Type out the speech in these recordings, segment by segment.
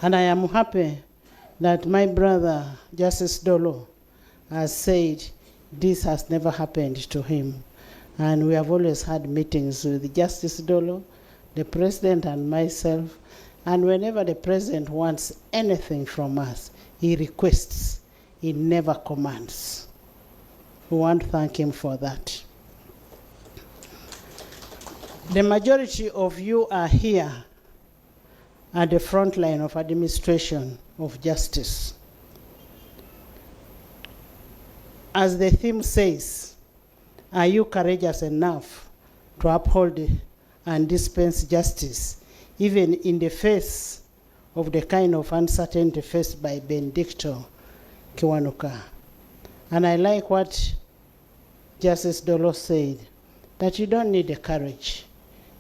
And I am happy that my brother, Justice Dolo, has said this has never happened to him. And we have always had meetings with Justice Dolo, the president and myself. And whenever the president wants anything from us, he requests, he never commands. We want to thank him for that. The majority of you are here at the front line of administration of justice. As the theme says, are you courageous enough to uphold and dispense justice, even in the face of the kind of uncertainty faced by Benedicto Kiwanuka? And I like what Justice Dolo said, that you don't need the courage.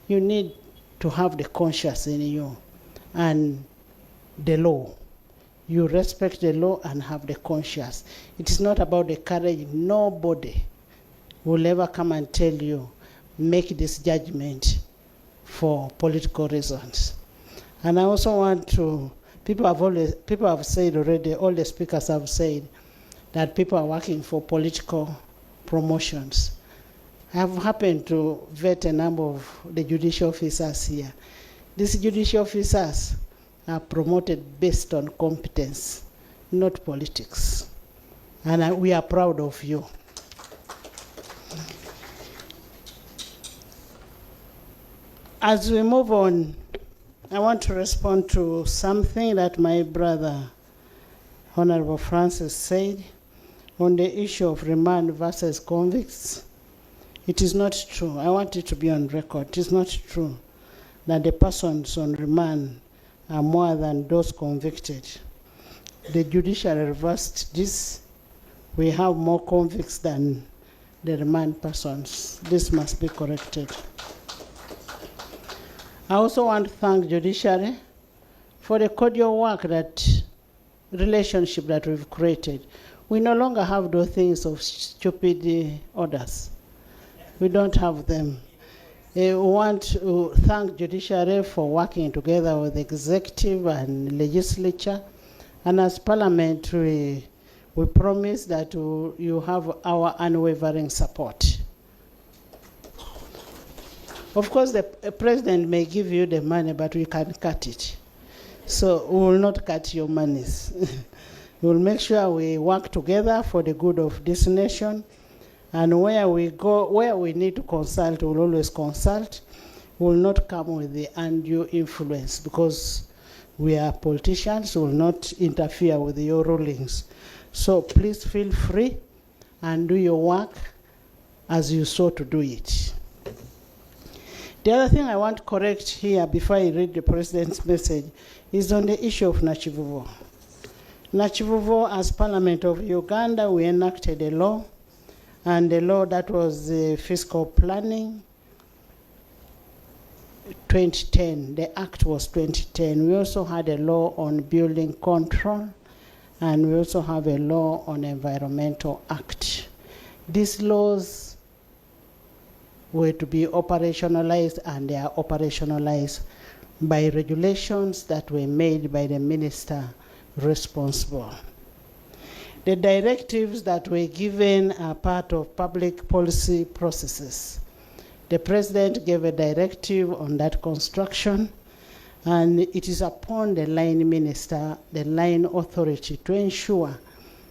You need to have the conscience in you and the law. You respect the law and have the conscience. It is not about the courage. Nobody will ever come and tell you, make this judgment for political reasons. And I also want to, people have said already, all the speakers have said that people are working for political promotions. I have happened to vet a number of the judicial officers here. These judicial officers are promoted based on competence, not politics. And we are proud of you. As we move on, I want to respond to something that my brother, Honorable Francis, said on the issue of remand versus convicts. It is not true. I want it to be on record. It is not true that the persons on remand are more than those convicted. The judiciary reversed this. We have more convicts than the remand persons. This must be corrected. I also want to thank judiciary for the cordial work, that relationship that we've created. We no longer have those things of stupid orders. We don't have them. We want to thank judiciary for working together with the executive and legislature. And as parliament, we promise that you have our unwavering support. Of course, the president may give you the money, but we can cut it. So we will not cut your monies. We will make sure we work together for the good of this nation. And where we go, where we need to consult, we'll always consult. We will not come with the undue influence, because we are politicians. We will not interfere with your rulings. So please feel free and do your work as you sought to do it. The other thing I want to correct here before I read the president's message is on the issue of Nakivubo. Nakivubo, as Parliament of Uganda, we enacted a law, and the law that was the fiscal planning 2010. The act was 2010. We also had a law on building control, and we also have a law on environmental act. These laws were to be operationalized, and they are operationalized by regulations that were made by the minister responsible. The directives that were given are part of public policy processes. The president gave a directive on that construction, and it is upon the line minister, the line authority, to ensure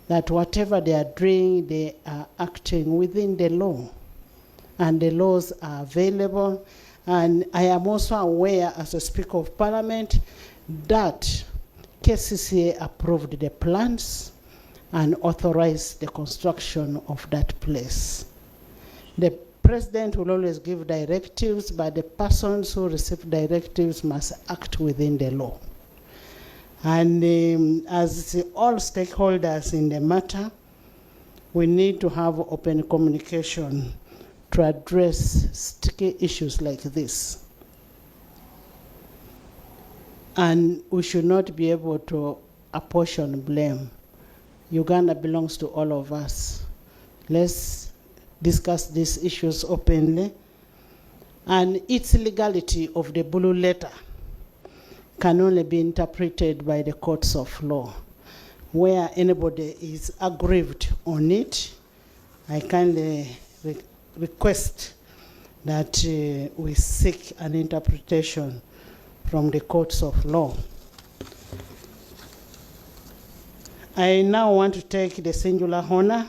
that whatever they are doing, they are acting within the law, and the laws are available. And I am also aware, as a Speaker of Parliament, that KCCA approved the plans and authorized the construction of that place. The president will always give directives, but the persons who receive directives must act within the law. And as all stakeholders in the matter, we need to have open communication to address sticky issues like this. And we should not be able to apportion blame. Uganda belongs to all of us. Let's discuss these issues openly. And its legality of the blue letter can only be interpreted by the courts of law. Where anybody is aggrieved on it, I kindly request that we seek an interpretation from the courts of law. I now want to take the singular honor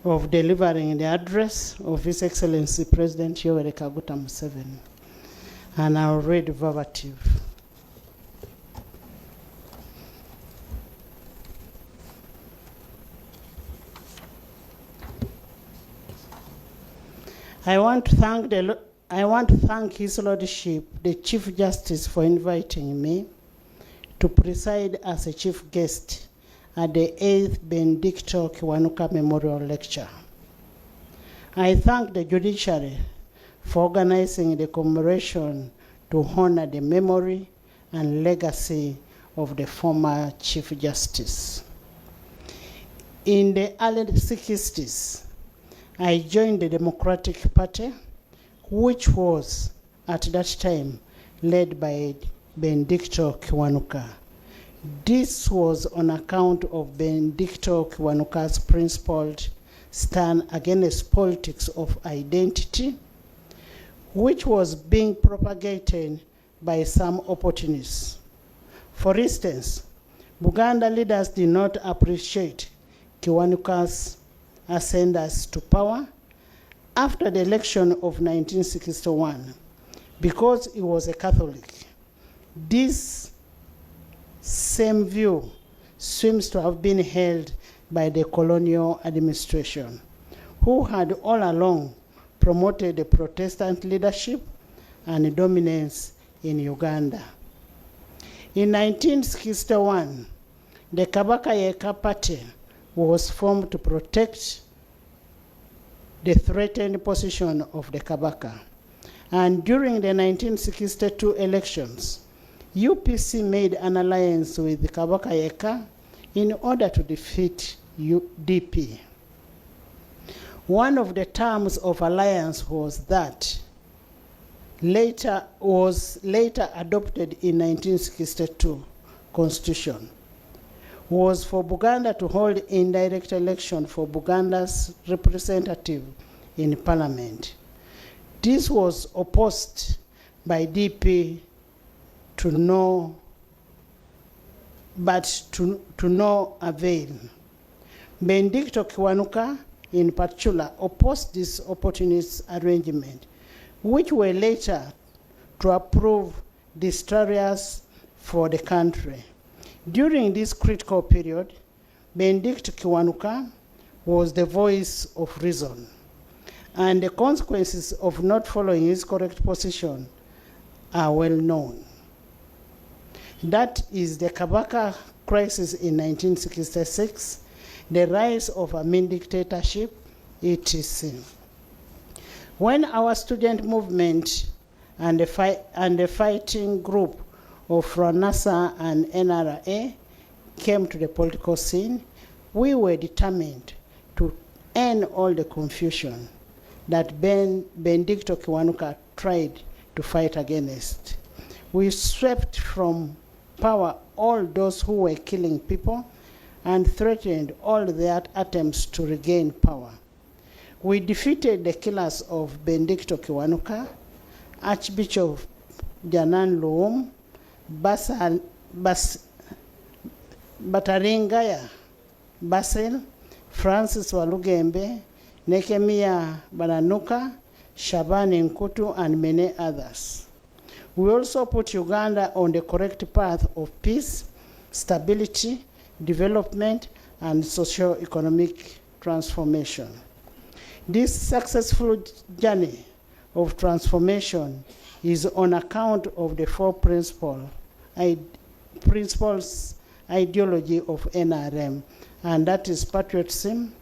of delivering the address of His Excellency President Yoweri Kaguta Museveni, and I'll read verbatim. I want to thank His Lordship, the Chief Justice, for inviting me to preside as a chief guest at the 8th Benedicto Kiwanuka Memorial Lecture. I thank the Judiciary for organizing the commemoration to honor the memory and legacy of the former Chief Justice. In the early 60s, I joined the Democratic Party, which was at that time led by Benedicto Kiwanuka. This was on account of Benedicto Kiwanuka's principled stand against politics of identity, which was being propagated by some opportunists. For instance, Buganda leaders did not appreciate Kiwanuka's ascendance to power after the election of 1961 because he was a Catholic. This same view seems to have been held by the colonial administration, who had all along promoted the Protestant leadership and dominance in Uganda. In 1961, the Kabaka Yeka Party was formed to protect the threatened position of the Kabaka. And during the 1962 elections, UPC made an alliance with the Kabaka Yeka in order to defeat UDP. One of the terms of alliance was that was later adopted in 1962 Constitution, was for Buganda to hold indirect election for Buganda's representative in Parliament. This was opposed by DP to no avail. Benedicto Kiwanuka, in particular, opposed this opportunist arrangement, which were later to approve disastrous for the country. During this critical period, Benedicto Kiwanuka was the voice of reason, and the consequences of not following his correct position are well known. That is the Kabaka crisis in 1966, the rise of a mean dictatorship, etc. When our student movement and the fighting group of FRONASA and NRA came to the political scene, we were determined to end all the confusion that Benedicto Kiwanuka tried to fight against. We swept from power all those who were killing people and threatened all their attempts to regain power. We defeated the killers of Benedicto Kiwanuka, Archbishop Janan Luum, Bataringaya Basil, Francis Walugembe, Nekemia Bananuka, Shabani Nkutu, and many others. We also put Uganda on the correct path of peace, stability, development, and socio-economic transformation. This successful journey of transformation is on account of the four principles ideology of NRM, and that is patriotism,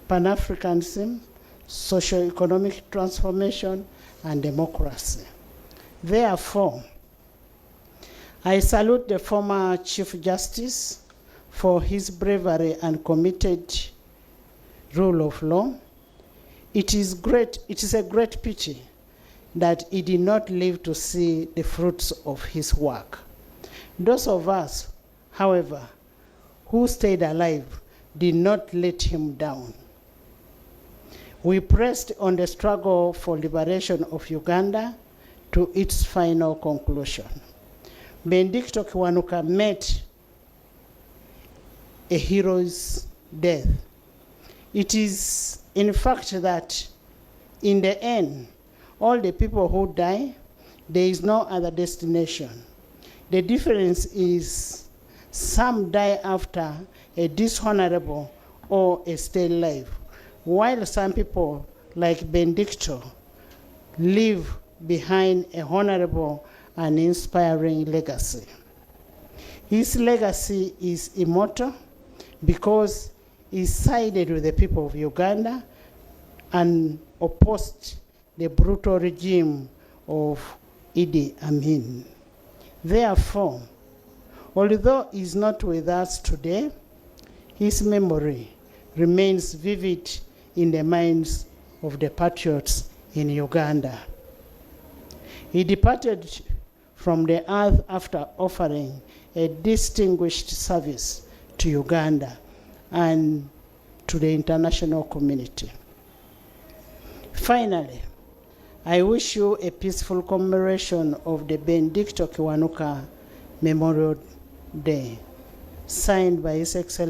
Pan-Africanism, socio-economic transformation, and democracy. Therefore, I salute the former Chief Justice for his bravery and committed rule of law. It is a great pity that he did not live to see the fruits of his work. Those of us, however, who stayed alive did not let him down. We pressed on the struggle for liberation of Uganda to its final conclusion. Benedicto Kiwanuka met a hero's death. It is in fact that in the end, all the people who die, there is no other destination. The difference is some die after a dishonorable or a stale life, while some people, like Benedicto, leave behind a honorable and inspiring legacy. His legacy is immortal because he sided with the people of Uganda and opposed the brutal regime of Idi Amin. Therefore, although he is not with us today, his memory remains vivid in the minds of the patriots in Uganda. He departed from the earth after offering a distinguished service to Uganda and to the international community. Finally, I wish you a peaceful commemoration of the Benedicto Kiwanuka Memorial Day, signed by His Excellency